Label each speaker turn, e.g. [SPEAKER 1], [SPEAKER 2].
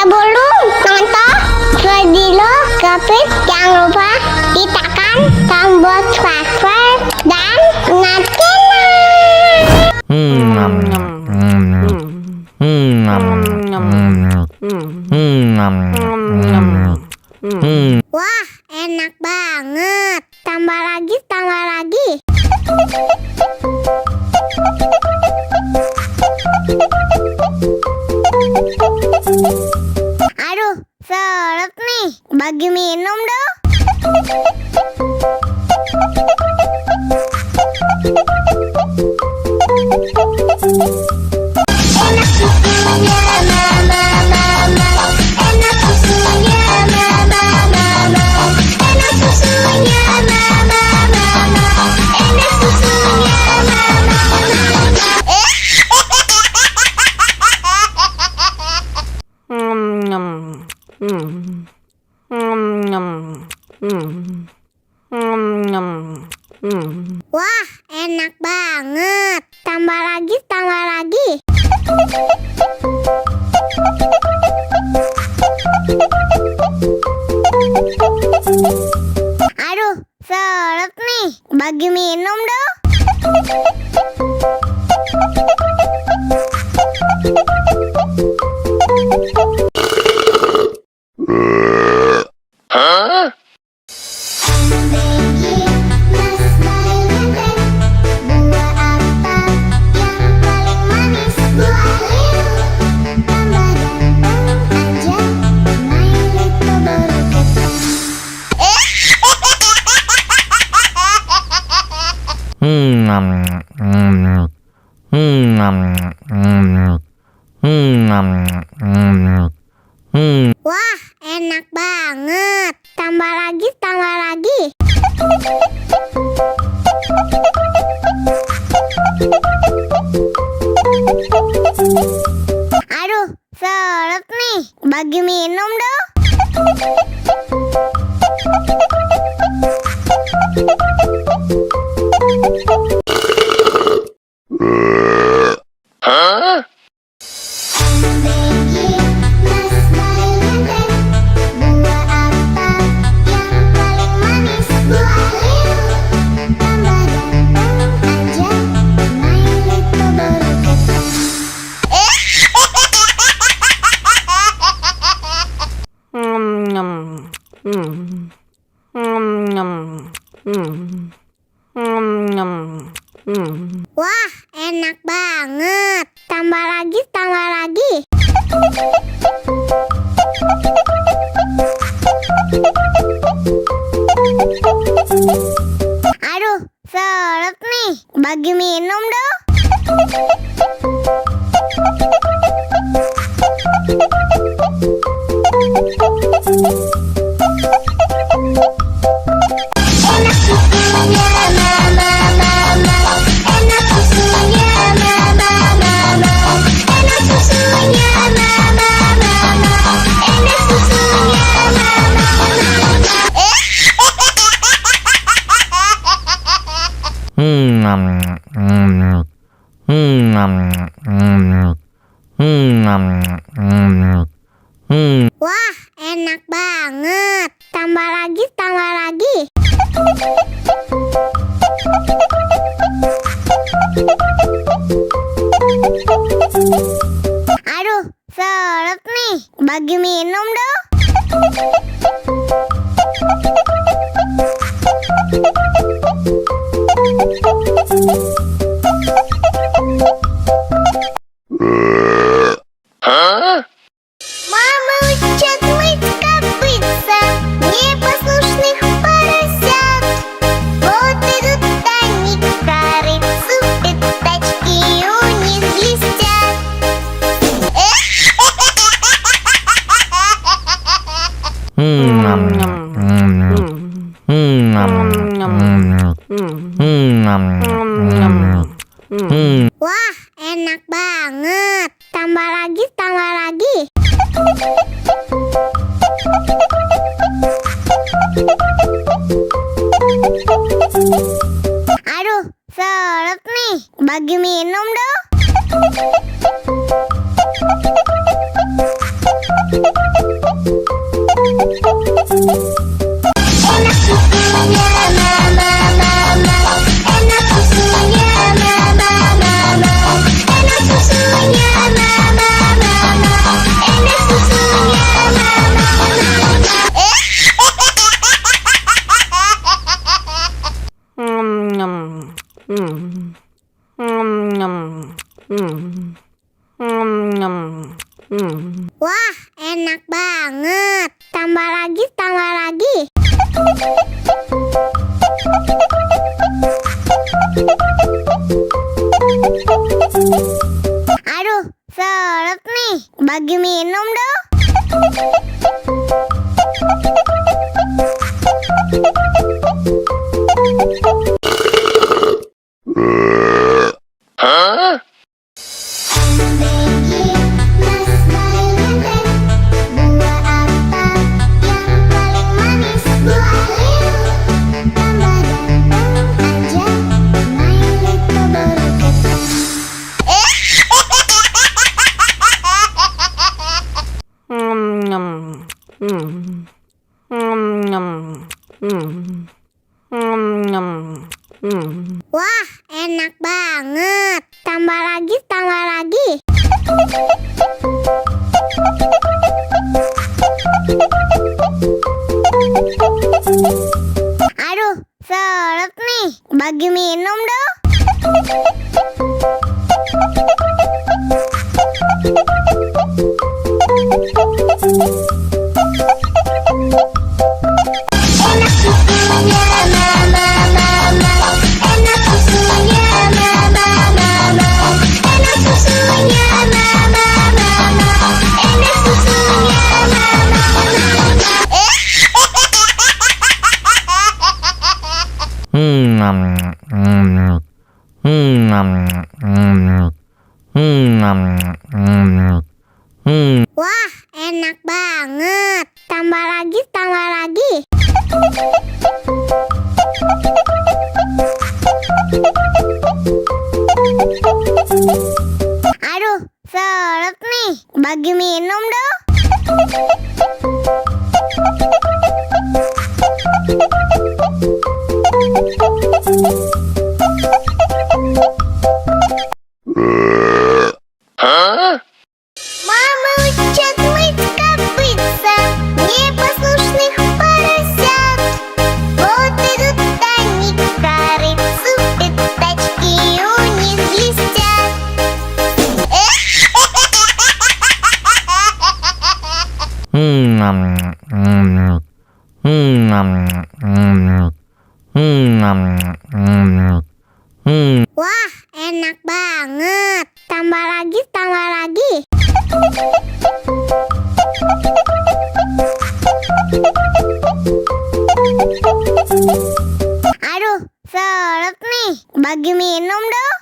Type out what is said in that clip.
[SPEAKER 1] Sebelum nonton video Kepit, jangan lupa tekan tombol subscribe dan Wah, enak banget. Tambah lagi, tambah lagi. Aduh, seret nih. Bagi minum dong. Enak susunya mama, enak susunya mama, enak susunya mama, enak susunya Wah, enak banget. Tambah lagi, tambah lagi. Aduh, seret nih. Bagi minum dong. Wah, enak banget. Tambah lagi, tambah lagi. Aduh, seret nih. Bagi minum dong. Wah, enak banget. Tambah lagi, tambah lagi. Aduh, seret nih. Bagi minum dong. Enak susunya mama, enak susunya mama, enak susunya mama, enak susunya Wah, enak banget. Tambah lagi, tambah lagi. Aduh, seret nih. Bagi minum dong. Мама учат мыть копытца, непослушных поросят. Вот идут они к корыцу, пятачки у них блестят. Wah, enak banget. Tambah lagi, tambah lagi. Aduh, seret nih. Bagi minum dong. Wah, enak banget. Tambah lagi, tambah lagi. Aduh, seret nih. Bagi minum dong. Wah, enak banget. Tambah lagi, tambah lagi. Aduh, seret nih. Bagi minum dong. Enak susunya mama, mama. Enak susunya mama, mama. Enak susunya mama, mama. Enak susunya mama, Wah, enak banget. Tambah lagi, tambah lagi. Aduh, seret nih. Bagi minum dong. Мама учат мыть копытца непослушных поросят. Вот идут они к корыцу, пятачки у них блестят. Wah, enak banget. Tambah lagi, tambah lagi. Aduh, seret nih. Bagi minum dong.